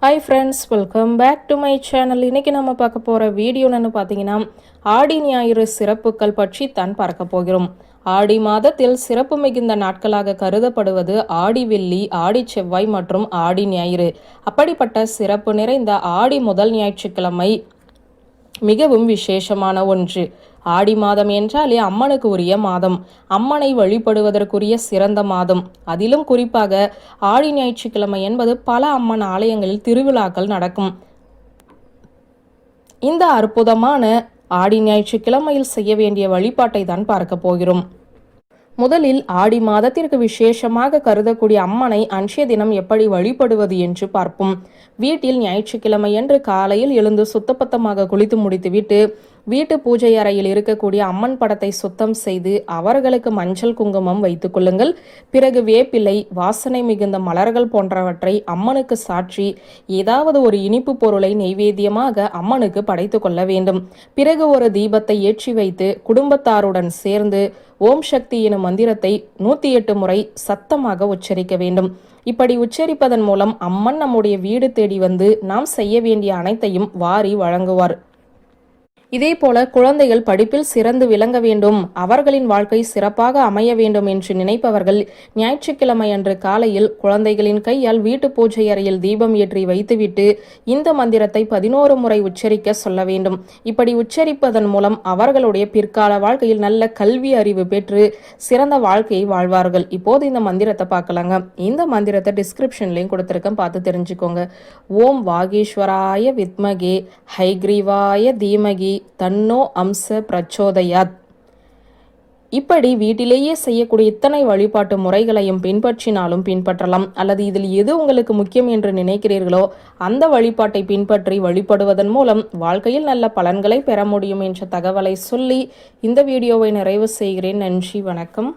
Hi friends, welcome back to my channel. இன்றைக்கி நம்ம பார்க்க போகிற வீடியோன்னு பார்த்தீங்கன்னா ஆடி ஞாயிறு சிறப்புகள் பற்றி தான் பார்க்க போகிறோம். ஆடி மாதத்தில் சிறப்பு மிகுந்த நாட்களாக கருதப்படுவது ஆடி வெள்ளி, ஆடி செவ்வாய் மற்றும் ஆடி ஞாயிறு. அப்படிப்பட்ட சிறப்பு நிறைந்த ஆடி முதல் ஞாயிற்றுக்கிழமை மிகவும் விசேஷமான ஒன்று. ஆடி மாதம் என்றாலே அம்மனுக்கு உரிய மாதம், அம்மனை வழிபடுவதற்குரிய சிறந்த மாதம். அதிலும் குறிப்பாக ஆடி ஞாயிற்றுக்கிழமை என்பது பல அம்மன் ஆலயங்களில் திருவிழாக்கள் நடக்கும். இந்த அற்புதமான ஆடி ஞாயிற்றுக்கிழமையில் செய்ய வேண்டிய வழிபாட்டை தான் பார்க்க போகிறோம். முதலில் ஆடி மாதத்திற்கு விசேஷமாக கருதக்கூடிய அம்மனை அன்றைய தினம் எப்படி வழிபடுவது என்று பார்ப்போம். வீட்டில் ஞாயிற்றுக்கிழமை என்று காலையில் எழுந்து சுத்தபத்தமாக குளித்து முடித்துவிட்டு வீட்டு பூஜை அறையில் இருக்கக்கூடிய அம்மன் படத்தை சுத்தம் செய்து அவர்களுக்கு மஞ்சள் குங்குமம் வைத்துக் கொள்ளுங்கள். பிறகு வேப்பிலை, வாசனை மிகுந்த மலர்கள் போன்றவற்றை அம்மனுக்கு சாற்றி ஏதாவது ஒரு இனிப்பு பொருளை நெய்வேத்தியமாக அம்மனுக்கு படைத்து கொள்ள வேண்டும். பிறகு ஒரு தீபத்தை ஏற்றி வைத்து குடும்பத்தாருடன் சேர்ந்து ஓம் சக்தி எனும் மந்திரத்தை 108 முறை சத்தமாக உச்சரிக்க வேண்டும். இப்படி உச்சரிப்பதன் மூலம் அம்மன் நம்முடைய வீடு தேடி வந்து நாம் செய்ய வேண்டிய அனைத்தையும் வாரி வழங்குவார். இதே போல குழந்தைகள் படிப்பில் சிறந்து விளங்க வேண்டும், அவர்களின் வாழ்க்கை சிறப்பாக அமைய வேண்டும் என்று நினைப்பவர்கள் ஞாயிற்றுக்கிழமை அன்று காலையில் குழந்தைகளின் கையால் வீட்டு பூஜை அறையில் தீபம் ஏற்றி வைத்துவிட்டு இந்த மந்திரத்தை 11 முறை உச்சரிக்க சொல்ல வேண்டும். இப்படி உச்சரிப்பதன் மூலம் அவர்களுடைய பிற்கால வாழ்க்கையில் நல்ல கல்வி அறிவு பெற்று சிறந்த வாழ்க்கையை வாழ்வார்கள். இப்போது இந்த மந்திரத்தை பார்க்கலாங்க. இந்த மந்திரத்தை டிஸ்கிரிப்ஷன்லையும் கொடுத்துருக்கேன், பார்த்து தெரிஞ்சுக்கோங்க. ஓம் வாகீஸ்வராய வித்மகே ஹைக்ரீவாய தீமகி தன்னோ அம்ச பிரச்சோதயாத். இப்படி வீட்டிலேயே செய்யக்கூடிய இத்தனை வழிபாட்டு முறைகளையும் பின்பற்றினாலும் பின்பற்றலாம், அல்லது இதில் எது உங்களுக்கு முக்கியம் என்று நினைக்கிறீர்களோ அந்த வழிபாட்டை பின்பற்றி வழிபடுவதன் மூலம் வாழ்க்கையில் நல்ல பலன்களை பெற முடியும் என்ற தகவலை சொல்லி இந்த வீடியோவை நிறைவு செய்கிறேன். நன்றி, வணக்கம்.